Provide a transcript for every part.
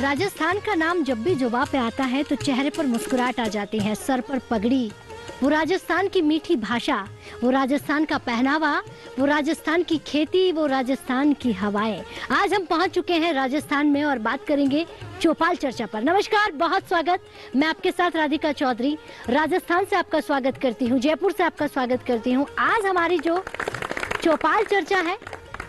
राजस्थान का नाम जब भी जुबान पे आता है तो चेहरे पर मुस्कुराहट आ जाती है, सर पर पगड़ी, वो राजस्थान की मीठी भाषा, वो राजस्थान का पहनावा, वो राजस्थान की खेती, वो राजस्थान की हवाएं। आज हम पहुंच चुके हैं राजस्थान में और बात करेंगे चौपाल चर्चा पर। नमस्कार, बहुत स्वागत। मैं आपके साथ राधिका चौधरी राजस्थान से आपका स्वागत करती हूं, जयपुर से आपका स्वागत करती हूं। आज हमारी जो चौपाल चर्चा है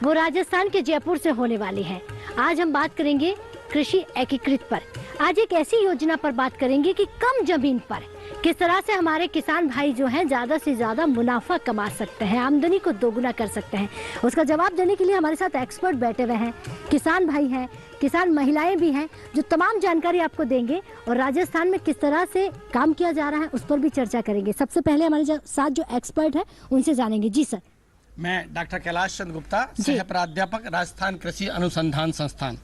वो राजस्थान के जयपुर से होने वाली है। आज हम बात करेंगे कृषि एकीकृत पर। आज एक ऐसी योजना पर बात करेंगे कि कम जमीन पर किस तरह से हमारे किसान भाई जो हैं ज्यादा से ज्यादा मुनाफा कमा सकते हैं, आमदनी को दोगुना कर सकते हैं। उसका जवाब देने के लिए हमारे साथ एक्सपर्ट बैठे हुए हैं, किसान भाई हैं, किसान महिलाएं भी हैं, जो तमाम जानकारी आपको देंगे और राजस्थान में किस तरह से काम किया जा रहा है उस पर भी चर्चा करेंगे। सबसे पहले हमारे साथ जो एक्सपर्ट है उनसे जानेंगे। जी सर। मैं डॉक्टर कैलाश चंद्र गुप्ता, सह प्राध्यापक राजस्थान कृषि अनुसंधान संस्थान।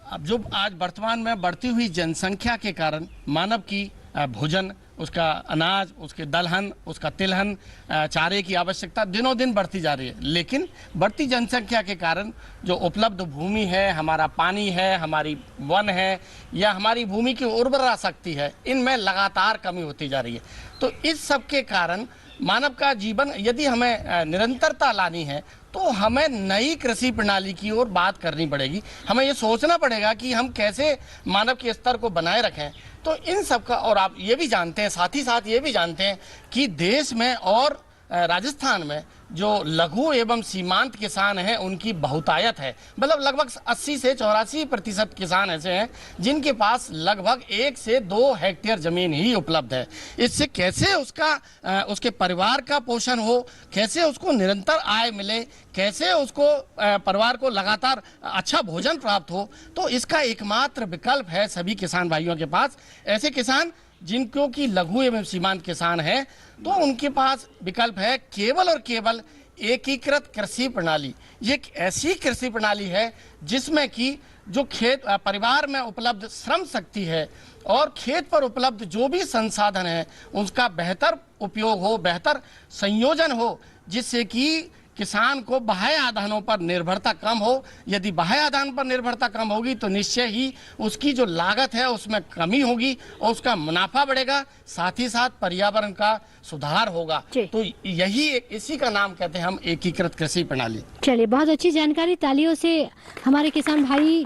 अब जो आज वर्तमान में बढ़ती हुई जनसंख्या के कारण मानव की भोजन, उसका अनाज, उसके दलहन, उसका तिलहन, चारे की आवश्यकता दिनों दिन बढ़ती जा रही है। लेकिन बढ़ती जनसंख्या के कारण जो उपलब्ध भूमि है, हमारा पानी है, हमारी वन है या हमारी भूमि की उर्वरा शक्ति है, इनमें लगातार कमी होती जा रही है। तो इस सब के कारण मानव का जीवन यदि हमें निरंतरता लानी है तो हमें नई कृषि प्रणाली की ओर बात करनी पड़ेगी। हमें ये सोचना पड़ेगा कि हम कैसे मानव के स्तर को बनाए रखें। तो इन सब का, और आप ये भी जानते हैं, साथ ही साथ ये भी जानते हैं कि देश में और राजस्थान में जो लघु एवं सीमांत किसान हैं उनकी बहुतायत है। मतलब लगभग 80 से 84% किसान ऐसे हैं जिनके पास लगभग 1 से 2 हेक्टेयर जमीन ही उपलब्ध है। इससे कैसे उसके परिवार का पोषण हो, कैसे उसको निरंतर आय मिले, कैसे उसको परिवार को लगातार अच्छा भोजन प्राप्त हो, तो इसका एकमात्र विकल्प है सभी किसान भाइयों के पास। ऐसे किसान जिनको की लघु एवं सीमांत किसान है तो उनके पास विकल्प है केवल और केवल एकीकृत कृषि प्रणाली। ये एक ऐसी कृषि प्रणाली है जिसमें कि जो खेत परिवार में उपलब्ध श्रम शक्ति है और खेत पर उपलब्ध जो भी संसाधन है उसका बेहतर उपयोग हो, बेहतर संयोजन हो, जिससे कि किसान को बाह्य आदानों पर निर्भरता कम हो। यदि बाह्य आदान पर निर्भरता कम होगी तो निश्चय ही उसकी जो लागत है उसमें कमी होगी और उसका मुनाफा बढ़ेगा, साथ ही साथ पर्यावरण का सुधार होगा। तो यही इसी का नाम कहते हैं हम एकीकृत कृषि प्रणाली। चलिए, बहुत अच्छी जानकारी, तालियों से हमारे किसान भाई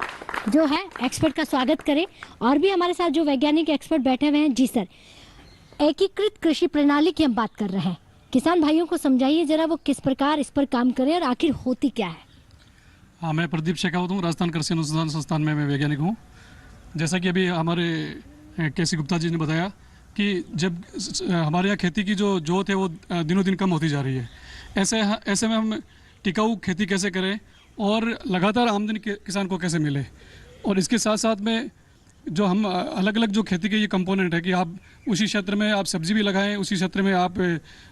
जो है एक्सपर्ट का स्वागत करें। और भी हमारे साथ जो वैज्ञानिक एक्सपर्ट बैठे हुए हैं। जी सर, एकीकृत कृषि प्रणाली की हम बात कर रहे हैं, किसान भाइयों को समझाइए जरा वो किस प्रकार इस पर काम करें और आखिर होती क्या है। हाँ, मैं प्रदीप शेखावत हूँ, राजस्थान कृषि अनुसंधान संस्थान में मैं वैज्ञानिक हूँ। जैसा कि अभी हमारे केसी गुप्ता जी ने बताया कि जब हमारे यहाँ खेती की जो जोत है वो दिनों दिन कम होती जा रही है, ऐसे में हम टिकाऊ खेती कैसे करें और लगातार आमदनी किसान को कैसे मिले। और इसके साथ साथ में जो हम अलग अलग जो खेती के ये कंपोनेंट है कि आप उसी क्षेत्र में आप सब्जी भी लगाएं, उसी क्षेत्र में आप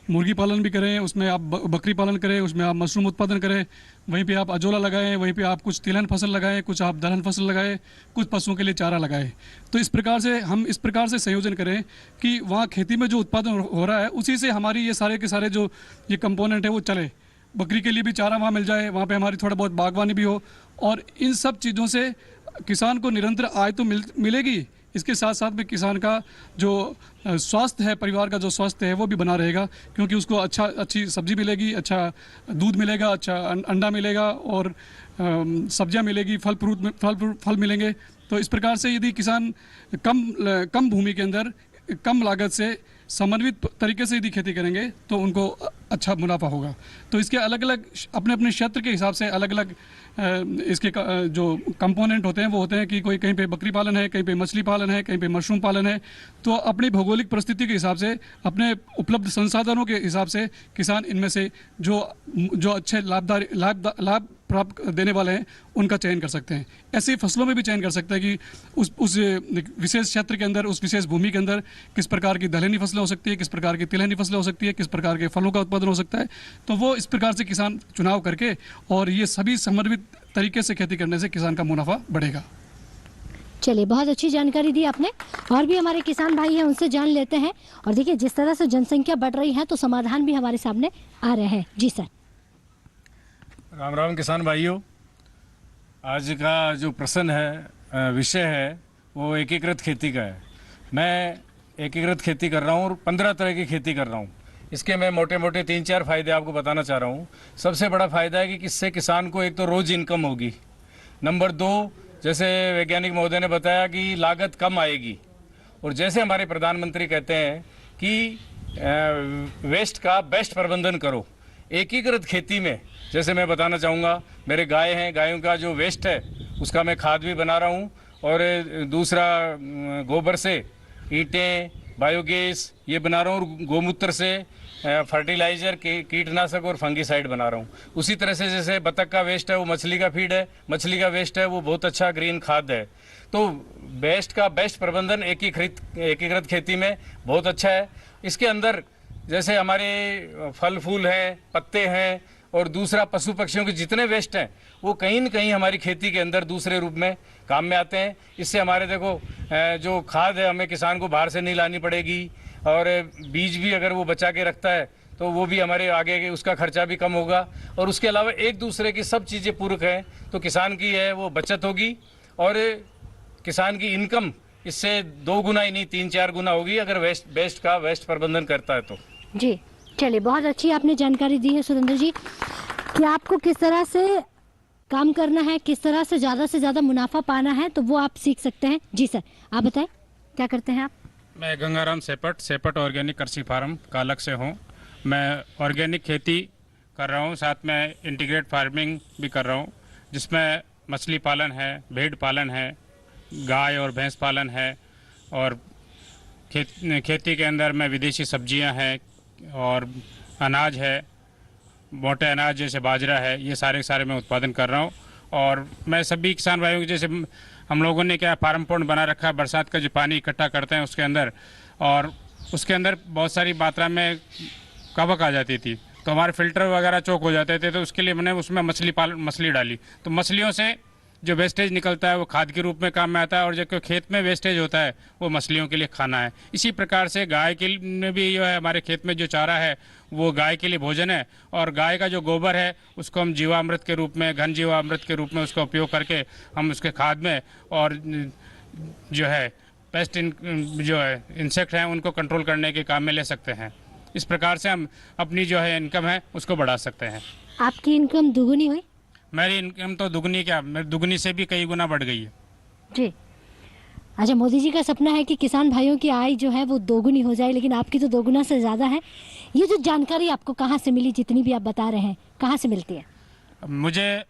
मुर्गी पालन भी करें, उसमें आप बकरी पालन करें, उसमें आप मशरूम उत्पादन करें, वहीं पे आप अजोला लगाएं, वहीं पे आप कुछ तिलहन फसल लगाएं, कुछ आप दलहन फसल लगाएं, कुछ पशुओं के लिए चारा लगाएं। तो इस प्रकार से हम इस प्रकार से संयोजन करें कि वहाँ खेती में जो उत्पादन हो रहा है उसी से हमारी ये सारे के सारे जो ये कंपोनेंट है वो चले। बकरी के लिए भी चारा वहाँ मिल जाए, वहाँ पर हमारी थोड़ा बहुत बागवानी भी हो, और इन सब चीज़ों से किसान को निरंतर आय तो मिलेगी, इसके साथ साथ में किसान का जो स्वास्थ्य है, परिवार का जो स्वास्थ्य है वो भी बना रहेगा, क्योंकि उसको अच्छी सब्जी मिलेगी, अच्छा दूध मिलेगा, अच्छा अंडा मिलेगा और सब्जियां मिलेगी, फल मिलेंगे। तो इस प्रकार से यदि किसान कम भूमि के अंदर कम लागत से समन्वित तरीके से यदि खेती करेंगे तो उनको अच्छा मुनाफा होगा। तो इसके अलग अलग अपने अपने क्षेत्र के हिसाब से अलग अलग इसके जो कंपोनेंट होते हैं वो होते हैं कि कोई कहीं पे बकरी पालन है, कहीं पे मछली पालन है, कहीं पे मशरूम पालन है। तो अपनी भौगोलिक परिस्थिति के हिसाब से, अपने उपलब्ध संसाधनों के हिसाब से किसान इनमें से जो अच्छे लाभ प्राप्त देने वाले हैं उनका चयन कर सकते हैं। ऐसे ही फसलों में भी चयन कर सकते हैं कि उस विशेष क्षेत्र के अंदर, उस विशेष भूमि के अंदर किस प्रकार की दलहनी फसलें हो सकती है, किस प्रकार की तिलहनी फसलें हो सकती है, किस प्रकार के फलों का उत्पादन हो सकता है। तो वो इस प्रकार से किसान चुनाव करके और ये सभी समन्वित तरीके से खेती करने से किसान का मुनाफा बढ़ेगा। चलिए, बहुत अच्छी जानकारी दी आपने। और भी हमारे किसान भाई हैं, उनसे जान लेते हैं। और देखिए, जिस तरह से जनसंख्या बढ़ रही है तो समाधान भी हमारे सामने आ रहे हैं। जी सर। राम राम किसान भाइयों, आज का जो प्रश्न है विषय है वो एकीकृत खेती का है। मैं एकीकृत खेती कर रहा हूँ और 15 तरह की खेती कर रहा हूँ। इसके मैं मोटे मोटे 3-4 फायदे आपको बताना चाह रहा हूँ। सबसे बड़ा फायदा है कि इससे किसान को एक तो रोज़ इनकम होगी। नंबर 2, जैसे वैज्ञानिक महोदय ने बताया कि लागत कम आएगी। और जैसे हमारे प्रधानमंत्री कहते हैं कि वेस्ट का बेस्ट प्रबंधन करो। एकीकृत खेती में जैसे मैं बताना चाहूँगा, मेरे गाय हैं, गायों का जो वेस्ट है उसका मैं खाद भी बना रहा हूँ, और दूसरा गोबर से ईंटें, बायोगैस ये बना रहा हूँ, और गोमूत्र से फर्टिलाइज़र, कीटनाशक और फंगीसाइड बना रहा हूँ। उसी तरह से जैसे बतख का वेस्ट है वो मछली का फीड है, मछली का वेस्ट है वो बहुत अच्छा ग्रीन खाद है। तो वेस्ट का बेस्ट प्रबंधन एकीकृत खेती में बहुत अच्छा है। इसके अंदर जैसे हमारे फल फूल हैं, पत्ते हैं, और दूसरा पशु पक्षियों के जितने वेस्ट हैं वो कहीं न कहीं हमारी खेती के अंदर दूसरे रूप में काम में आते हैं। इससे हमारे देखो जो खाद है हमें किसान को बाहर से नहीं लानी पड़ेगी, और बीज भी अगर वो बचा के रखता है तो वो भी हमारे आगे उसका खर्चा भी कम होगा। और उसके अलावा एक दूसरे की सब चीज़ें पूरक हैं, तो किसान की है वो बचत होगी, और किसान की इनकम इससे 2 गुना ही नहीं 3-4 गुना होगी अगर वेस्ट का प्रबंधन करता है तो। जी चलिए, बहुत अच्छी आपने जानकारी दी है सुरेंद्र जी कि आपको किस तरह से काम करना है, किस तरह से ज़्यादा मुनाफा पाना है, तो वो आप सीख सकते हैं। जी सर, आप बताएं क्या करते हैं आप? मैं गंगाराम सेपट ऑर्गेनिक कृषि फार्म कालक से हूँ। मैं ऑर्गेनिक खेती कर रहा हूँ, साथ में इंटीग्रेट फार्मिंग भी कर रहा हूँ, जिसमें मछली पालन है, भेड़ पालन है, गाय और भैंस पालन है, और खेती के अंदर में विदेशी सब्जियां हैं और अनाज है, मोटे अनाज जैसे बाजरा है, ये सारे मैं उत्पादन कर रहा हूँ। और मैं सभी किसान भाइयों को, जैसे हम लोगों ने क्या फार्म पॉन्ड बना रखा है, बरसात का जो पानी इकट्ठा करते हैं उसके अंदर, और उसके अंदर बहुत सारी मात्रा में कवक आ जाती थी, तो हमारे फिल्टर वगैरह चौक हो जाते थे। तो उसके लिए मैंने उसमें मछली डाली, तो मछलियों से जो वेस्टेज निकलता है वो खाद के रूप में काम में आता है, और जो खेत में वेस्टेज होता है वो मछलियों के लिए खाना है। इसी प्रकार से गाय के लिए भी जो है, हमारे खेत में जो चारा है वो गाय के लिए भोजन है, और गाय का जो गोबर है उसको हम जीवामृत के रूप में, घन जीवामृत के रूप में उसका उपयोग करके हम उसके खाद में, और जो है पेस्ट जो है इंसेक्ट हैं उनको कंट्रोल करने के काम में ले सकते हैं। इस प्रकार से हम अपनी जो है इनकम है उसको बढ़ा सकते हैं। आपकी इनकम दुगुनी हुई? मेरी इनकम तो दुगनी क्या, मेरी दुगनी से भी कई गुना बढ़ गई है। जी अच्छा, मोदी जी का सपना है कि किसान भाइयों की आय जो है वो दोगुनी हो जाए, लेकिन आपकी तो 2 गुना से ज़्यादा है। ये जो जानकारी आपको कहाँ से मिली, जितनी भी आप बता रहे हैं, कहाँ से मिलती है? मुझे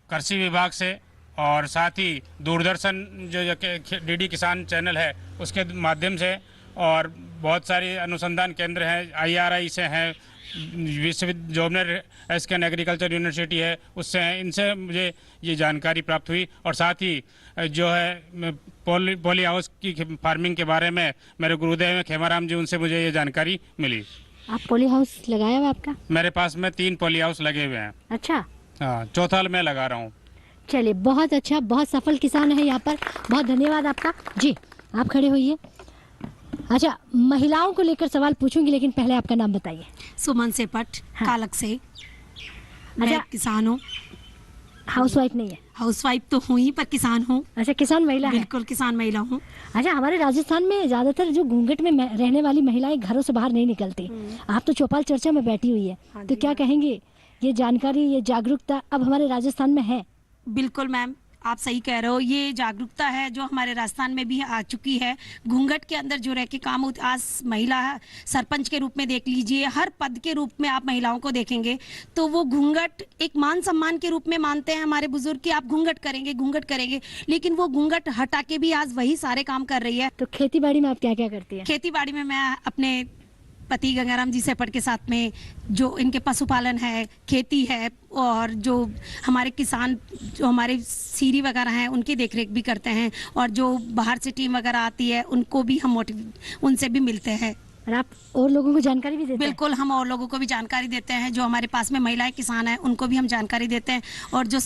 कृषि विभाग से, और साथ ही दूरदर्शन जो डीडी किसान चैनल है उसके माध्यम से, और बहुत सारे अनुसंधान केंद्र हैं, IRI से हैं, विश्वविद्यालय जॉबनर एसकेन एग्रीकल्चर यूनिवर्सिटी है उससे हैं, इनसे मुझे ये जानकारी प्राप्त हुई। और साथ ही जो है पॉली हाउस की फार्मिंग के बारे में मेरे गुरुदेव हैं खेमाराम जी, उनसे मुझे ये जानकारी मिली। आप पॉली हाउस लगाया हुआ आपका? मेरे पास में 3 पॉली हाउस लगे हुए हैं। अच्छा, हाँ, चौथा मैं लगा रहा हूँ। चलिए, बहुत अच्छा, बहुत सफल किसान है यहाँ पर। बहुत धन्यवाद आपका। जी आप खड़े होइए। अच्छा, महिलाओं को लेकर सवाल पूछूंगी, लेकिन पहले आपका नाम बताइए। सुमन सेपट, हाँ। कालक से। मैं किसान हूँ। हाउसवाइफ नहीं है? हाउसवाइफ तो हूँ ही, पर किसान हूँ। अच्छा, किसान महिला है? बिल्कुल किसान महिला हूँ। अच्छा, हमारे राजस्थान में ज्यादातर जो घूंघट में रहने वाली महिलाएं घरों से बाहर नहीं निकलती। आप तो चौपाल चर्चा में बैठी हुई है, तो क्या कहेंगे, ये जानकारी, ये जागरूकता अब हमारे राजस्थान में है? बिल्कुल मैम, आप सही कह रहे हो। ये जागरूकता है जो हमारे राजस्थान में भी आ चुकी है। घूंघट के अंदर जो रह के काम होते, आज महिला सरपंच के रूप में देख लीजिए, हर पद के रूप में आप महिलाओं को देखेंगे तो वो घूंघट एक मान सम्मान के रूप में मानते हैं हमारे बुजुर्ग कि आप घूंघट करेंगे, लेकिन वो घूंघट हटा के भी आज वही सारे काम कर रही है। तो खेती बाड़ी में आप क्या क्या करती हैं? खेती बाड़ी में मैं अपने पति गंगाराम जी सेपट के साथ में, जो इनके पशुपालन है, खेती है, और जो हमारे किसान जो हमारे सीरी वगैरह हैं उनकी देखरेख भी करते हैं, और जो बाहर से टीम वगैरह आती है उनको भी हम उनसे भी मिलते हैं। और आप और लोगों को जानकारी भी देते हैं? बिल्कुल, हम और लोगों को भी जानकारी देते हैं। जो हमारे पास में महिलाएं किसान हैं उनको भी हम जानकारी देते हैं। और जो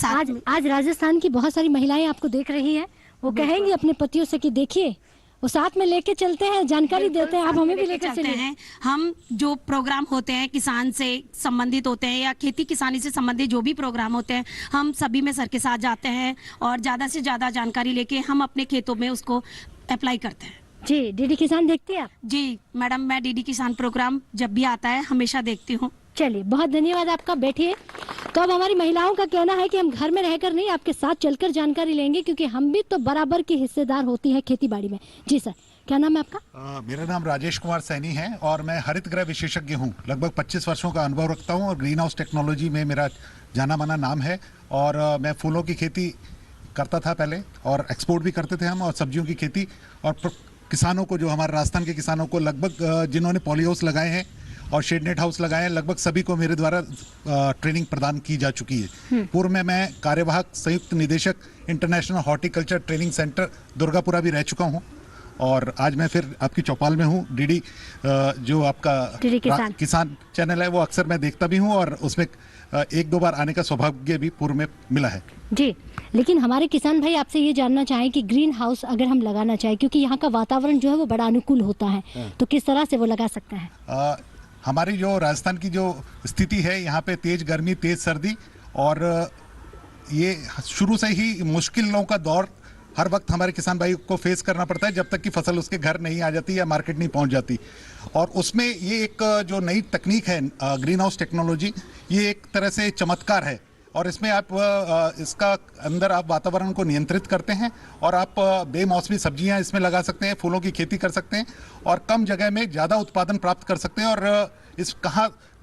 आज राजस्थान की बहुत सारी महिलाएं आपको देख रही हैं, वो कहेंगी अपने पतियों से कि देखिए वो साथ में लेके चलते हैं, जानकारी देते हैं, आप हमें भी लेकर चलते चलिए। हैं। हम जो प्रोग्राम होते हैं किसान से संबंधित होते हैं या खेती किसानी से संबंधित जो भी प्रोग्राम होते हैं, हम सभी में सर के साथ जाते हैं और ज़्यादा से ज़्यादा जानकारी लेके हम अपने खेतों में उसको अप्लाई करते हैं। जी, डीडी किसान देखती हैं आप? जी मैडम, मैं डीडी किसान प्रोग्राम जब भी आता है हमेशा देखती हूँ। चलिए, बहुत धन्यवाद आपका, बैठिए। तो अब हमारी महिलाओं का कहना है कि हम घर में रहकर नहीं, आपके साथ चलकर जानकारी लेंगे, क्योंकि हम भी तो बराबर की हिस्सेदार होती है खेती बाड़ी में। जी सर, क्या नाम है आपका? मेरा नाम राजेश कुमार सैनी है और मैं हरित गृह विशेषज्ञ हूँ। लगभग 25 वर्षों का अनुभव रखता हूँ और ग्रीन हाउस टेक्नोलॉजी में मेरा जाना माना नाम है। और मैं फूलों की खेती करता था पहले और एक्सपोर्ट भी करते थे हम, और सब्जियों की खेती। और किसानों को, जो हमारे राजस्थान के किसानों को, लगभग जिन्होंने पॉली हाउस लगाए हैं और शेड नेट हाउस लगाए हैं, लगभग सभी को मेरे द्वारा ट्रेनिंग प्रदान की जा चुकी है। पूर्व में मैं कार्यवाहक संयुक्त निदेशक international horticulture training centre Durgapura भी रह चुका हूं, और आज मैं फिर आपकी चौपाल में हूं। डीडी जो आपका डीडी किसान चैनल है, वो अक्सर मैं देखता भी हूं और उसमें एक दो बार आने का सौभाग्य भी पूर्व में मिला है। जी, लेकिन हमारे किसान भाई आपसे ये जानना चाहें कि ग्रीन हाउस अगर हम लगाना चाहें, क्योंकि यहाँ का वातावरण जो है वो बड़ा अनुकूल होता है, तो किस तरह से वो लगा सकते हैं? हमारी जो राजस्थान की जो स्थिति है, यहाँ पे तेज गर्मी, तेज सर्दी, और ये शुरू से ही मुश्किलों का दौर हर वक्त हमारे किसान भाई को फेस करना पड़ता है, जब तक कि फसल उसके घर नहीं आ जाती या मार्केट नहीं पहुंच जाती। और उसमें ये एक जो नई तकनीक है ग्रीन हाउस टेक्नोलॉजी, ये एक तरह से चमत्कार है। और इसमें आप इसका अंदर आप वातावरण को नियंत्रित करते हैं और आप बेमौसमी सब्जियां इसमें लगा सकते हैं, फूलों की खेती कर सकते हैं और कम जगह में ज़्यादा उत्पादन प्राप्त कर सकते हैं। और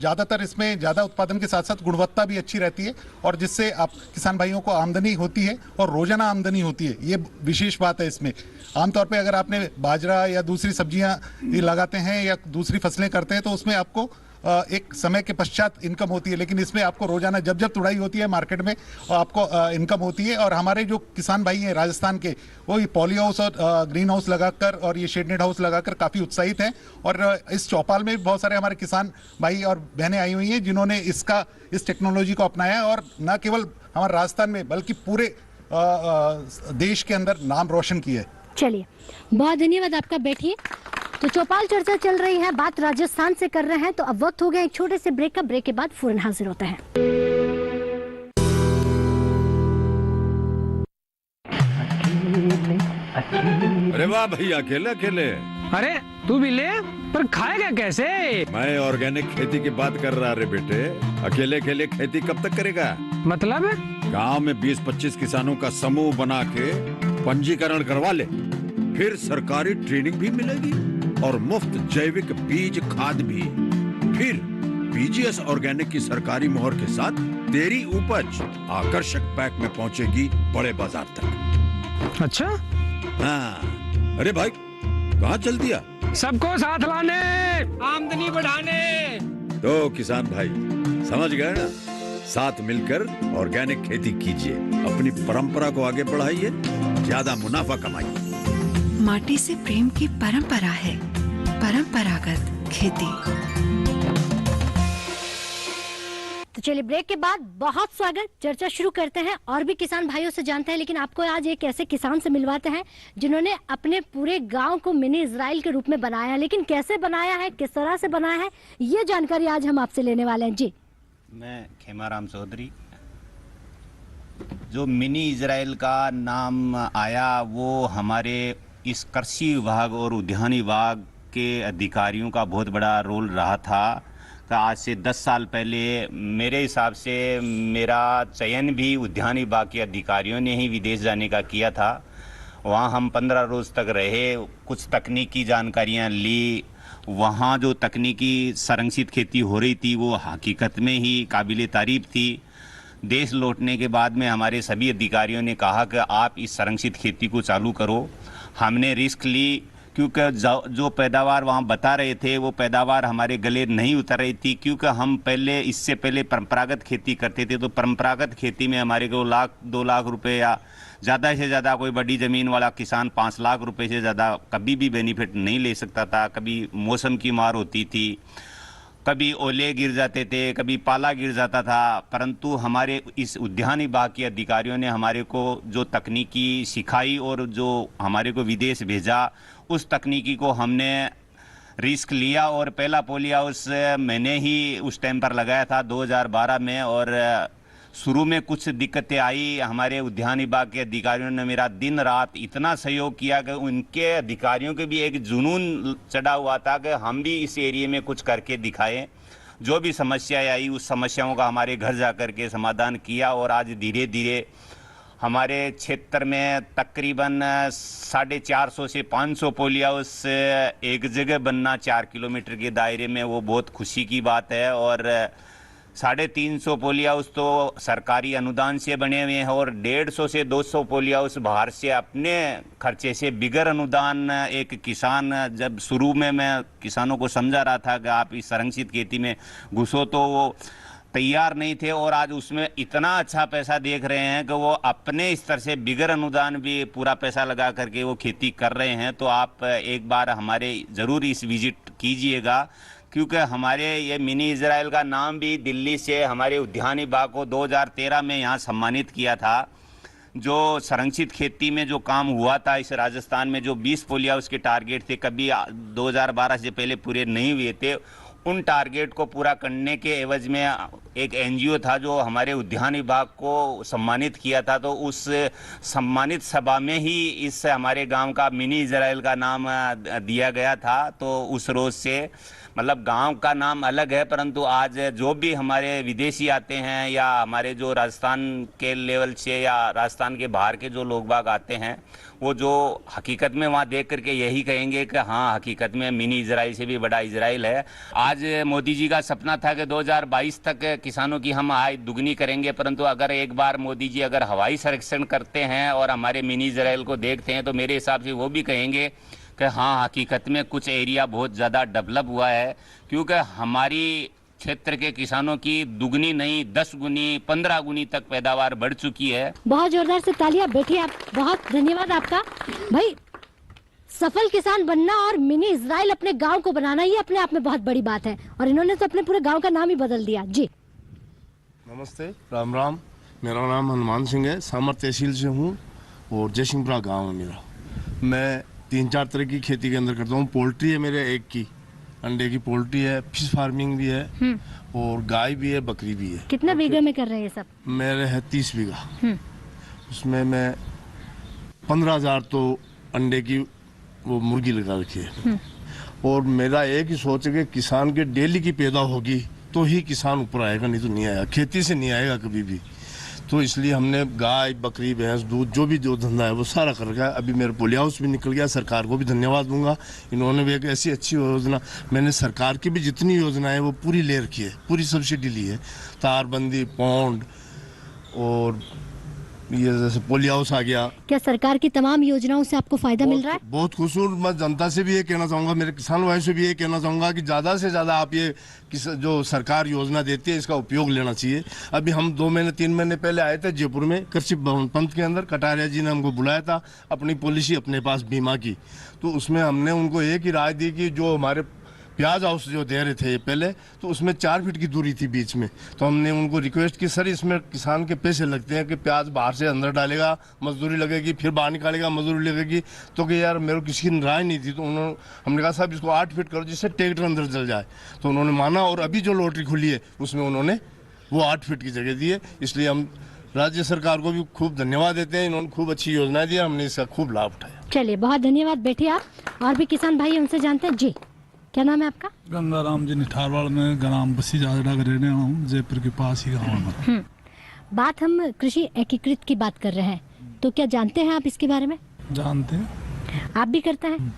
ज़्यादातर इसमें ज़्यादा उत्पादन के साथ साथ गुणवत्ता भी अच्छी रहती है, और जिससे आप किसान भाइयों को आमदनी होती है और रोजाना आमदनी होती है। ये विशेष बात है इसमें। आमतौर पे अगर आपने बाजरा या दूसरी सब्जियां लगाते हैं या दूसरी फसलें करते हैं, तो उसमें आपको एक समय के पश्चात इनकम होती है, लेकिन इसमें आपको रोजाना जब जब तुड़ाई होती है मार्केट में, आपको इनकम होती है। और हमारे जो किसान भाई हैं राजस्थान के, वो ये पॉली हाउस और ग्रीन हाउस लगाकर और ये शेड नेट हाउस लगाकर काफ़ी उत्साहित हैं। और इस चौपाल में बहुत सारे हमारे किसान भाई और बहनें आई हुई हैं, जिन्होंने इस टेक्नोलॉजी को अपनाया है और न केवल हमारे राजस्थान में बल्कि पूरे देश के अंदर नाम रोशन किया है। चलिए, बहुत धन्यवाद आपका, बैठिए। तो चौपाल चर्चा चल रही है, बात राजस्थान से कर रहे हैं, तो अब वक्त हो गया एक छोटे से ब्रेक का। ब्रेक के बाद फौरन हाजिर होते हैं। अरे वाह भैया, अकेले अकेले। अरे तू भी ले, पर खाएगा कैसे? मैं ऑर्गेनिक खेती की बात कर रहा रे बेटे। अकेले अकेले खेती कब तक करेगा? मतलब गांव में 20-25 किसानों का समूह बना के पंजीकरण करवा ले, फिर सरकारी ट्रेनिंग भी मिलेगी और मुफ्त जैविक बीज खाद भी। फिर बीजीएस ऑर्गेनिक की सरकारी मोहर के साथ तेरी उपज आकर्षक पैक में पहुंचेगी बड़े बाजार तक। अच्छा? हाँ। अरे भाई, कहाँ चल दिया? सबको साथ लाने, आमदनी बढ़ाने। तो किसान भाई समझ गए ना? साथ मिलकर ऑर्गेनिक खेती कीजिए, अपनी परंपरा को आगे बढ़ाइए, ज्यादा मुनाफा कमाइए। माटी से प्रेम की परंपरा है परंपरागत खेती। तो चलिए, ब्रेक के बाद बहुत स्वागत, चर्चा शुरू करते हैं और भी किसान भाइयों से जानते हैं। लेकिन आपको आज एक ऐसे किसान से मिलवाते हैं जिन्होंने अपने पूरे गांव को मिनी इजराइल के रूप में बनाया है। लेकिन कैसे बनाया है, किस तरह से बनाया है, ये जानकारी आज हम आपसे लेने वाले हैं। जी, मैं खेमाराम चौधरी। जो मिनी इजराइल का नाम आया, वो हमारे इस कृषि विभाग और उद्यान विभाग के अधिकारियों का बहुत बड़ा रोल रहा था। आज से 10 साल पहले मेरे हिसाब से मेरा चयन भी उद्यान विभाग के अधिकारियों ने ही विदेश जाने का किया था। वहाँ हम 15 रोज़ तक रहे, कुछ तकनीकी जानकारियाँ ली। वहाँ जो तकनीकी संरक्षित खेती हो रही थी वो हकीकत में ही काबिल तारीफ थी। देश लौटने के बाद में हमारे सभी अधिकारियों ने कहा कि आप इस संरक्षित खेती को चालू करो। हमने रिस्क ली, क्योंकि जो पैदावार वहाँ बता रहे थे वो पैदावार हमारे गले नहीं उतर रही थी। क्योंकि हम इससे पहले परंपरागत खेती करते थे, तो परंपरागत खेती में हमारे को 2 लाख रुपए या ज़्यादा से ज़्यादा कोई बड़ी ज़मीन वाला किसान 5 लाख रुपए से ज़्यादा कभी भी बेनिफिट नहीं ले सकता था। कभी मौसम की मार होती थी। कभी ओले गिर जाते थे, कभी पाला गिर जाता था, परंतु हमारे इस उद्यान विभाग के अधिकारियों ने हमारे को जो तकनीकी सिखाई और जो हमारे को विदेश भेजा, उस तकनीकी को हमने रिस्क लिया और पहला पोली हाउस मैंने ही उस टाइम पर लगाया था 2012 में। और शुरू में कुछ दिक्कतें आई, हमारे उद्यान विभाग के अधिकारियों ने मेरा दिन रात इतना सहयोग किया कि उनके अधिकारियों के भी एक जुनून चढ़ा हुआ था कि हम भी इस एरिया में कुछ करके दिखाएं। जो भी समस्याएं आई उस समस्याओं का हमारे घर जा कर के समाधान किया और आज धीरे धीरे हमारे क्षेत्र में तकरीबन 450 से 500 पोली हाउस एक जगह बनना 4 किलोमीटर के दायरे में, वो बहुत खुशी की बात है। और 350 पोली हाउस तो सरकारी अनुदान से बने हुए हैं और 150 से 200 पोली हाउस बाहर से अपने खर्चे से बिगर अनुदान। एक किसान, जब शुरू में मैं किसानों को समझा रहा था कि आप इस संरक्षित खेती में घुसो, तो वो तैयार नहीं थे और आज उसमें इतना अच्छा पैसा देख रहे हैं कि वो अपने स्तर से बिगर अनुदान भी पूरा पैसा लगा करके वो खेती कर रहे हैं। तो आप एक बार हमारे ज़रूर इस विजिट कीजिएगा, क्योंकि हमारे ये मिनी इजराइल का नाम भी दिल्ली से हमारे उद्यान विभाग को 2013 में यहाँ सम्मानित किया था। जो संरक्षित खेती में जो काम हुआ था इस राजस्थान में, जो 20 पोली हाउस के टारगेट थे, कभी 2012 से पहले पूरे नहीं हुए थे, उन टारगेट को पूरा करने के एवज में एक एनजीओ था जो हमारे उद्यान विभाग को सम्मानित किया था। तो उस सम्मानित सभा में ही इस हमारे गांव का मिनी इजराइल का नाम दिया गया था। तो उस रोज से मतलब गांव का नाम अलग है, परंतु आज जो भी हमारे विदेशी आते हैं या हमारे जो राजस्थान के लेवल से या राजस्थान के बाहर के जो लोग बाग आते हैं, वो जो हकीकत में वहाँ देख करके यही कहेंगे कि हाँ, हकीकत में मिनी इजराइल से भी बड़ा इजराइल है। आज मोदी जी का सपना था कि 2022 तक किसानों की हम आय दुगनी करेंगे, परंतु अगर एक बार मोदी जी अगर हवाई सर्वेक्षण करते हैं और हमारे मिनी इजराइल को देखते हैं, तो मेरे हिसाब से वो भी कहेंगे कि हाँ, हकीकत में कुछ एरिया बहुत ज़्यादा डेवलप हुआ है, क्योंकि हमारी क्षेत्र के किसानों की दुगनी नहीं 10 गुनी 15 गुनी तक पैदावार बढ़ चुकी है। बहुत जोरदार से तालियां। बैठिए आप, बहुत धन्यवाद आपका भाई। सफल किसान बनना और मिनी इजराइल अपने गांव को बनाना, ये अपने आप में बहुत बड़ी बात है, और इन्होंने तो अपने पूरे गांव का नाम ही बदल दिया। जी नमस्ते, राम राम। मेरा नाम हनुमान सिंह है, सामर तहसील से हूँ और जयसिंहपुरा गाँव है मेरा। मैं 3-4 तरह की खेती के अंदर करता हूँ। पोल्ट्री है मेरे एक की, अंडे की पोल्ट्री है, फिश फार्मिंग भी है और गाय भी है, बकरी भी है। कितने बीघे में कर रहे हैं ये सब? मेरे है 30 बीघा। उसमें मैं 15,000 तो अंडे की वो मुर्गी लगा रखी है। और मेरा एक ही सोच है कि किसान के डेली की पैदा होगी तो ही किसान ऊपर आएगा, नहीं तो नहीं आएगा, खेती से नहीं आएगा कभी भी। तो इसलिए हमने गाय, बकरी, भैंस, दूध जो भी जो धंधा है वो सारा कर रखा है। अभी मेरा पोली हाउस भी निकल गया। सरकार को भी धन्यवाद दूंगा, इन्होंने भी एक ऐसी अच्छी योजना, मैंने सरकार की भी जितनी योजनाएं वो पूरी ले रखी है, पूरी सब्सिडी ली है। तारबंदी, पौंड और ये जैसे पोली हाउस आ गया। क्या सरकार की तमाम योजनाओं से आपको फायदा मिल रहा है? बहुत खुश हूँ। मैं जनता से भी ये कहना चाहूँगा, मेरे किसान भाइयों से भी ये कहना चाहूँगा कि ज़्यादा से ज़्यादा आप ये जो सरकार योजना देती है इसका उपयोग लेना चाहिए। अभी हम 2-3 महीने पहले आए थे जयपुर में कृषि भवन पंथ के अंदर, कटारिया जी ने हमको बुलाया था अपनी पॉलिसी अपने पास बीमा की। तो उसमें हमने उनको एक ही राय दी कि जो हमारे प्याज हाउस जो दे रहे थे पहले, तो उसमें 4 फीट की दूरी थी बीच में। तो हमने उनको रिक्वेस्ट की, सर इसमें किसान के पैसे लगते हैं कि प्याज बाहर से अंदर डालेगा, मजदूरी लगेगी, फिर बाहर निकालेगा, मजदूरी लगेगी। तो कि यार मेरे को किसी की राय नहीं थी। तो हमने कहा साहब इसको 8 फीट करो जिससे ट्रैक्टर अंदर चल जाए। तो उन्होंने माना और अभी जो लॉटरी खुली है उसमें उन्होंने वो 8 फीट की जगह दी है। इसलिए हम राज्य सरकार को भी खूब धन्यवाद देते हैं, इन्होंने खूब अच्छी योजना दी, हमने इसका खूब लाभ उठाया। चलिए बहुत धन्यवाद। बैठिए आप, और भी किसान भाई उनसे जानते हैं। जी क्या नाम है आपका? गंगाराम जी, निठारवाड़ में ग्राम बसी जाजड़ा का रहने वाला हूँ, जयपुर के पास ही गाँव है। बात हम कृषि एकीकृत की बात कर रहे हैं, तो क्या जानते हैं आप इसके बारे में? जानते हैं। आप भी करते हैं?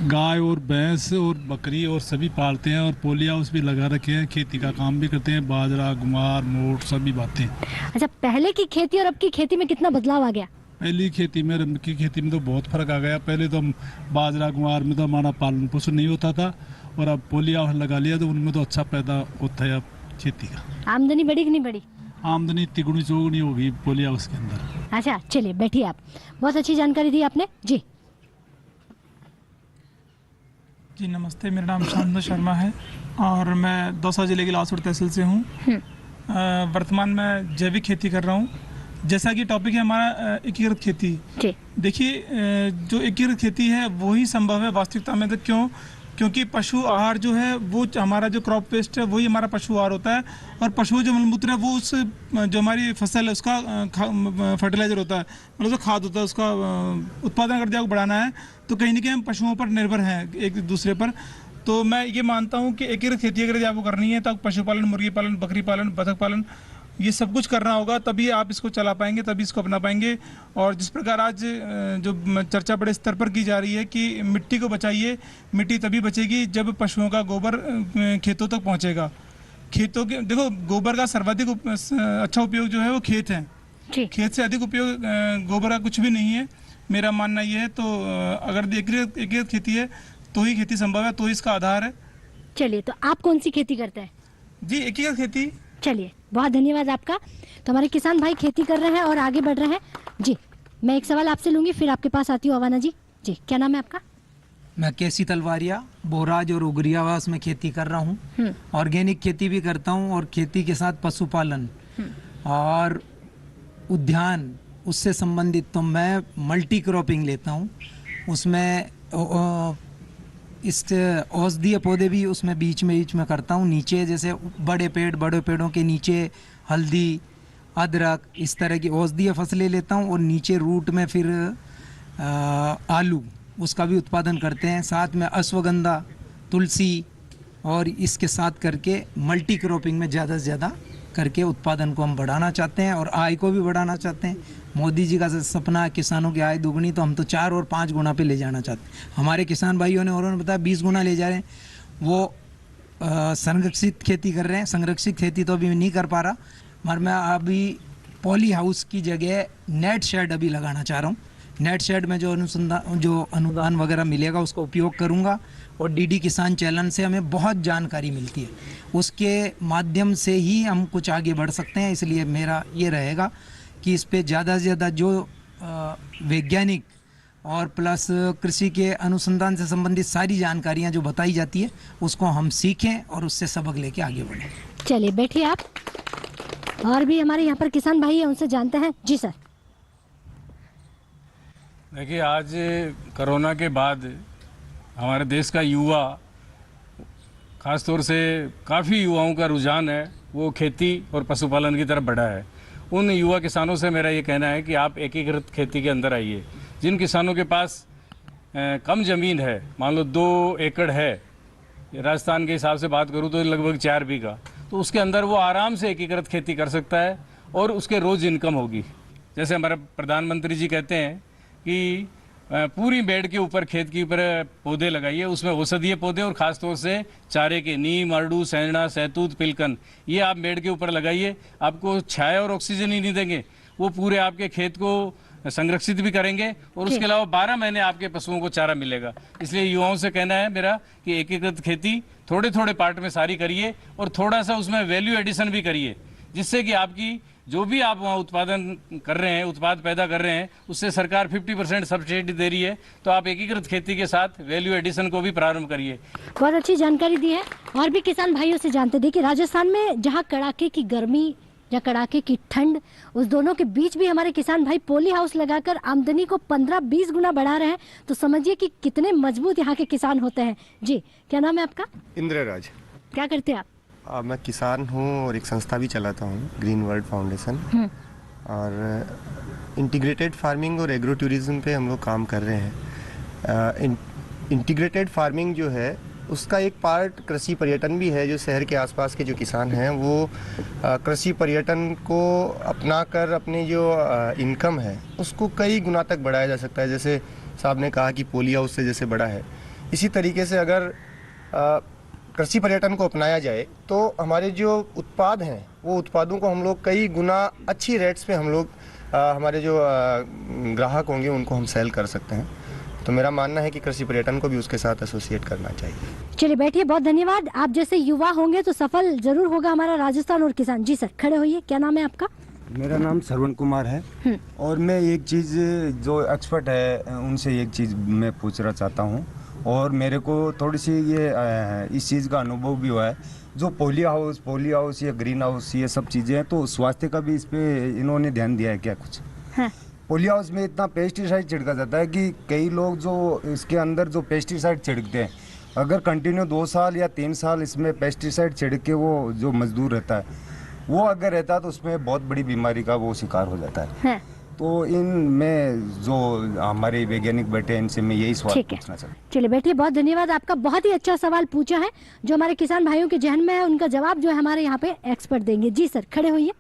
गाय और भैंस और बकरी और सभी पालते हैं और पोली हाउस भी लगा रखे हैं, खेती का काम भी करते हैं, बाजरा, गुमार, मोट सभी बातें। अच्छा, पहले की खेती और अब की खेती में कितना बदलाव आ गया? पहली खेती में रम की खेती में तो बहुत फर्क आ गया। पहले तो हम बाजरा, गुमार में तो हमारा पालन पोषण नहीं होता था, और अब पोली हाउस लगा लिया तो उनमें तो अच्छा पैदा होता है अब खेती का। आमदनी बढ़ी कि नहीं बढ़ी? आमदनी तिगुनी चौगुनी होगी पोली हाउस के अंदर। अच्छा चलिए बैठिए आप, बहुत अच्छी जानकारी दी आपने। जी जी नमस्ते, मेरा नाम शांतनु शर्मा है और मैं दौसा जिले की लासुर तहसील से हूँ। वर्तमान में जैविक खेती कर रहा हूँ। जैसा कि टॉपिक है हमारा एकीकृत खेती। देखिए, जो एकीकृत खेती है वही संभव है वास्तविकता में। तो क्योंकि पशु आहार जो है वो हमारा जो क्रॉप वेस्ट है वही हमारा पशु आहार होता है, और पशु जो मलमूत्र है वो उस जो हमारी फसल है उसका फर्टिलाइजर होता है, मतलब जो खाद होता है, उसका उत्पादन अगर आपको बढ़ाना है तो कहीं ना कहीं हम पशुओं पर निर्भर हैं एक दूसरे पर। तो मैं ये मानता हूँ कि एकीकृत खेती अगर आपको करनी है तो पशुपालन, मुर्गी पालन, बकरी पालन, बतख पालन, ये सब कुछ करना होगा, तभी आप इसको चला पाएंगे, तभी इसको अपना पाएंगे। और जिस प्रकार आज जो चर्चा बड़े स्तर पर की जा रही है कि मिट्टी को बचाइए, मिट्टी तभी बचेगी जब पशुओं का गोबर खेतों तक पहुंचेगा। खेतों के देखो, गोबर का सर्वाधिक अच्छा उपयोग जो है वो खेत है। खेत से अधिक उपयोग गोबर का कुछ भी नहीं है, मेरा मानना ये है। तो अगर एकीकृत खेती है तो ही खेती संभव है, तो ही इसका आधार है। चलिए, तो आप कौन सी खेती करते हैं? जी एकीकृत खेती। चलिए, बहुत धन्यवाद आपका। तो हमारे किसान भाई खेती कर रहे हैं और आगे बढ़ रहे हैं। जी, मैं एक सवाल आपसे लूंगी, फिर आपके पास आती हूँ। अवाना जी, जी क्या नाम है आपका? मैं केसी तलवारिया, बोराज और उगरियावास में खेती कर रहा हूँ। ऑर्गेनिक खेती भी करता हूँ और खेती के साथ पशुपालन और उद्यान, उससे संबंधित तो मैं मल्टी क्रॉपिंग लेता हूँ। उसमें इस औषधीय पौधे भी उसमें बीच में करता हूँ। नीचे जैसे बड़े पेड़ों के नीचे हल्दी, अदरक, इस तरह की औषधीय फसलें लेता हूँ, और नीचे रूट में फिर आलू, उसका भी उत्पादन करते हैं। साथ में अश्वगंधा, तुलसी, और इसके साथ करके मल्टी क्रॉपिंग में ज़्यादा से ज़्यादा करके उत्पादन को हम बढ़ाना चाहते हैं और आय को भी बढ़ाना चाहते हैं। मोदी जी का सपना है किसानों की आय दुगनी, तो हम तो 4 और 5 गुना पे ले जाना चाहते हैं। हमारे किसान भाइयों ने उन्होंने बताया 20 गुना ले जा रहे हैं। वो संरक्षित खेती कर रहे हैं। संरक्षित खेती तो अभी नहीं कर पा रहा, मगर मैं अभी पॉली हाउस की जगह नेट शेड अभी लगाना चाह रहा हूँ। नेट शेड में जो अनुदान वगैरह मिलेगा उसका उपयोग करूँगा, और डीडी किसान चैनल से हमें बहुत जानकारी मिलती है, उसके माध्यम से ही हम कुछ आगे बढ़ सकते हैं। इसलिए मेरा ये रहेगा कि इस पे ज़्यादा से ज़्यादा जो वैज्ञानिक और प्लस कृषि के अनुसंधान से संबंधित सारी जानकारियाँ जो बताई जाती है उसको हम सीखें और उससे सबक लेके आगे बढ़ें। चलिए बैठिए आप, और भी हमारे यहाँ पर किसान भाई हैं, उनसे जानते हैं। जी सर। देखिए, आज कोरोना के बाद हमारे देश का युवा, ख़ास तौर से काफ़ी युवाओं का रुझान है वो खेती और पशुपालन की तरफ बढ़ा है। उन युवा किसानों से मेरा ये कहना है कि आप एकीकृत खेती के अंदर आइए। जिन किसानों के पास कम ज़मीन है, मान लो 2 एकड़ है, राजस्थान के हिसाब से बात करूँ तो लगभग 4 बीघा, तो उसके अंदर वो आराम से एकीकृत खेती कर सकता है और उसके रोज़ इनकम होगी। जैसे हमारे प्रधानमंत्री जी कहते हैं कि पूरी बेड के ऊपर, खेत के ऊपर पौधे लगाइए, उसमें औषधीय पौधे और ख़ास तौर से चारे के नीम, अरडू, सैंडा, सहतूत, पिलकन, ये आप बेड के ऊपर लगाइए। आपको छाया और ऑक्सीजन ही नहीं देंगे, वो पूरे आपके खेत को संरक्षित भी करेंगे और उसके अलावा 12 महीने आपके पशुओं को चारा मिलेगा। इसलिए युवाओं से कहना है मेरा कि एकीकृत खेती थोड़े थोड़े पार्ट में सारी करिए और थोड़ा सा उसमें वैल्यू एडिशन भी करिए, जिससे कि आपकी जो भी आप वहाँ उत्पादन कर रहे हैं, उत्पाद पैदा कर रहे हैं, उससे सरकार 50% सब्सिडी दे रही है। तो आप एकीकृत खेती के साथ वैल्यू एडिशन को भी प्रारंभ करिए। बहुत अच्छी जानकारी दी है। और भी किसान भाइयों से जानते, देखिए राजस्थान में जहाँ कड़ाके की गर्मी या कड़ाके की ठंड, उस दोनों के बीच भी हमारे किसान भाई पॉली हाउस लगाकर आमदनी को 15-20 गुना बढ़ा रहे हैं। तो समझिए कि कितने मजबूत यहाँ के किसान होते हैं। जी क्या नाम है आपका? इंद्रराज। क्या करते हैं आप? मैं किसान हूँ और एक संस्था भी चलाता हूँ, ग्रीन वर्ल्ड फाउंडेशन, और इंटीग्रेटेड फार्मिंग और एग्रो टूरिज्म पे हम लोग काम कर रहे हैं। इंटीग्रेटेड फार्मिंग जो है उसका एक पार्ट कृषि पर्यटन भी है। जो शहर के आसपास के जो किसान हैं वो कृषि पर्यटन को अपना कर अपने जो इनकम है उसको कई गुना तक बढ़ाया जा सकता है। जैसे साहब ने कहा कि पोली हाउस से जैसे बढ़ा है, इसी तरीके से अगर कृषि पर्यटन को अपनाया जाए तो हमारे जो उत्पाद हैं वो उत्पादों को हम लोग कई गुना अच्छी रेट्स पे हम लोग हमारे जो ग्राहक होंगे उनको हम सेल कर सकते हैं। तो मेरा मानना है कि कृषि पर्यटन को भी उसके साथ एसोसिएट करना चाहिए। चलिए बैठिए, बहुत धन्यवाद। आप जैसे युवा होंगे तो सफल जरूर होगा हमारा राजस्थान और किसान। जी सर, खड़े होइए। क्या नाम है आपका? मेरा नाम श्रवण कुमार है और मैं एक चीज़ जो एक्सपर्ट है उनसे एक चीज़ मैं पूछना चाहता हूँ, और मेरे को थोड़ी सी ये इस चीज़ का अनुभव भी हुआ है, जो पॉली हाउस या ग्रीन हाउस ये सब चीज़ें हैं, तो स्वास्थ्य का भी इस पे इन्होंने ध्यान दिया है क्या कुछ? हाँ। पॉली हाउस में इतना पेस्टिसाइड छिड़का जाता है कि कई लोग जो इसके अंदर जो पेस्टिसाइड छिड़कते हैं, अगर कंटिन्यू 2 साल या 3 साल इसमें पेस्टिसाइड छिड़क के वो जो मजदूर रहता है वो अगर रहता है तो उसमें बहुत बड़ी बीमारी का वो शिकार हो जाता है। हाँ। तो इनमें जो हमारे वैज्ञानिक बैठे हैं इनसे मैं यही सवाल पूछना चाहता हूँ। चलिए बैठिए, बहुत धन्यवाद, आपका बहुत ही अच्छा सवाल पूछा है जो हमारे किसान भाइयों के जहन में है, उनका जवाब जो है हमारे यहाँ पे एक्सपर्ट देंगे। जी सर, खड़े होइए।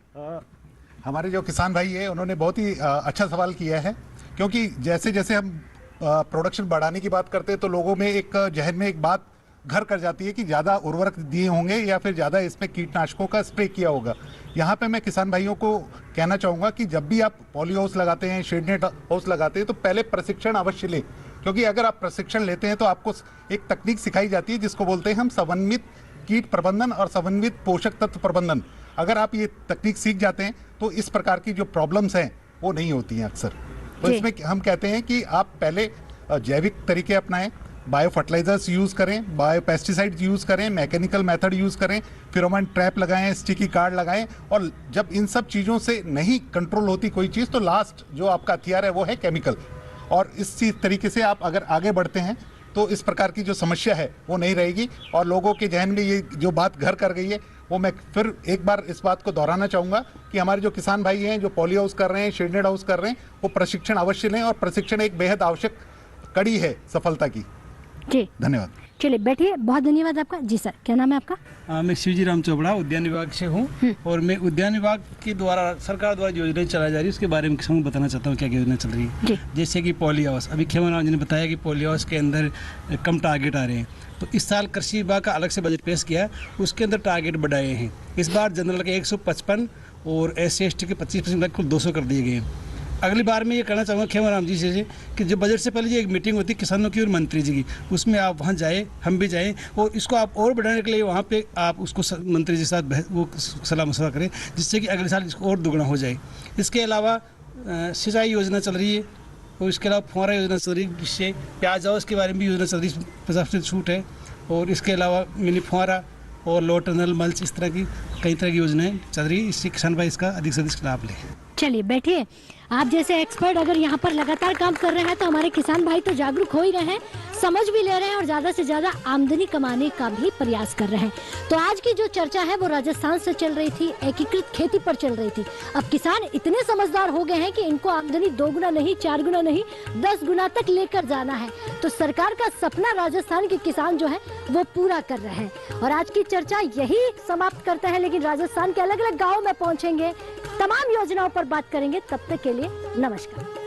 हमारे जो किसान भाई है उन्होंने बहुत ही अच्छा सवाल किया है, क्योंकि जैसे जैसे हम प्रोडक्शन बढ़ाने की बात करते हैं तो लोगों में एक जहन में एक बात घर कर जाती है कि ज़्यादा उर्वरक दिए होंगे या फिर ज़्यादा इसमें कीटनाशकों का स्प्रे किया होगा। यहाँ पे मैं किसान भाइयों को कहना चाहूँगा कि जब भी आप पॉली हाउस लगाते हैं, शेड नेट हाउस लगाते हैं, तो पहले प्रशिक्षण अवश्य लें, क्योंकि अगर आप प्रशिक्षण लेते हैं तो आपको एक तकनीक सिखाई जाती है जिसको बोलते हैं हम समन्वित कीट प्रबंधन और समन्वित पोषक तत्व प्रबंधन। अगर आप ये तकनीक सीख जाते हैं तो इस प्रकार की जो प्रॉब्लम्स हैं वो नहीं होती हैं अक्सर। तो इसमें हम कहते हैं कि आप पहले जैविक तरीके अपनाएं, बायो फर्टिलाइजर्स यूज़ करें, बायो पेस्टिसाइड्स यूज़ करें, मैकेनिकल मेथड यूज़ करें, फेरोमोन ट्रैप लगाएं, स्टिकी कार्ड लगाएं, और जब इन सब चीज़ों से नहीं कंट्रोल होती कोई चीज़ तो लास्ट जो आपका हथियार है वो है केमिकल। और इसी तरीके से आप अगर आगे बढ़ते हैं तो इस प्रकार की जो समस्या है वो नहीं रहेगी। और लोगों के जहन में ये जो बात घर कर गई है वो मैं फिर एक बार इस बात को दोहराना चाहूँगा कि हमारे जो किसान भाई हैं जो पॉली हाउस कर रहे हैं, शेडेड हाउस कर रहे हैं, वो प्रशिक्षण अवश्य लें, और प्रशिक्षण एक बेहद आवश्यक कड़ी है सफलता की। जी धन्यवाद। चलिए बैठिए, बहुत धन्यवाद आपका। जी सर, क्या नाम है आपका? मैं शिवजी राम चोपड़ा उद्यान विभाग से हूँ, और मैं उद्यान विभाग के द्वारा सरकार द्वारा योजनाएं चलाई जा रही है उसके बारे में किसानों को बताना चाहता हूँ क्या योजना चल रही है। जैसे कि पॉली हाउस, अभी खेमन राम जी ने बताया कि पॉली हाउस के अंदर कम टारगेट आ रहे हैं, तो इस साल कृषि विभाग का अलग से बजट पेश किया है, उसके अंदर टारगेट बढ़ाए हैं। इस बार जनरल के 155 और SC/ST के 25% कुल 200 कर दिए गए हैं। अगली बार मैं ये कहना चाहूँगा खेमन राम जी से कि जो बजट से पहले जो एक मीटिंग होती है किसानों की और मंत्री जी की, उसमें आप वहाँ जाएँ, हम भी जाएँ, और इसको आप और बढ़ाने के लिए वहाँ पे आप उसको मंत्री जी के साथ वो सलाह मशवरा करें, जिससे कि अगले साल इसको और दुगना हो जाए। इसके अलावा सिंचाई योजना चल रही है, और इसके अलावा फुहारा योजना चल रही है, जिससे प्याज हाउस के बारे में भी योजना चल रही है, 50% छूट है। और इसके अलावा मिनी फुहारा और लो टनल मल्च, इस तरह की कई तरह की योजनाएं चल रही है, इससे किसान भाई इसका अधिक से अधिक लाभ लें। चलिए बैठिए, आप जैसे एक्सपर्ट अगर यहाँ पर लगातार काम कर रहे हैं तो हमारे किसान भाई तो जागरूक हो ही रहे हैं, समझ भी ले रहे हैं और ज़्यादा से ज़्यादा आमदनी कमाने का भी प्रयास कर रहे हैं। तो आज की जो चर्चा है वो राजस्थान से चल रही थी, एकीकृत खेती पर चल रही थी। अब किसान इतने समझदार हो गए हैं कि इनको आमदनी 2 गुना नहीं, 4 गुना नहीं, 10 गुना तक लेकर जाना है। तो सरकार का सपना राजस्थान के किसान जो है वो पूरा कर रहे हैं। और आज की चर्चा यही समाप्त करते हैं, लेकिन राजस्थान के अलग अलग गाँव में पहुँचेंगे, तमाम योजनाओं पर बात करेंगे। तब तक के लिए नमस्कार।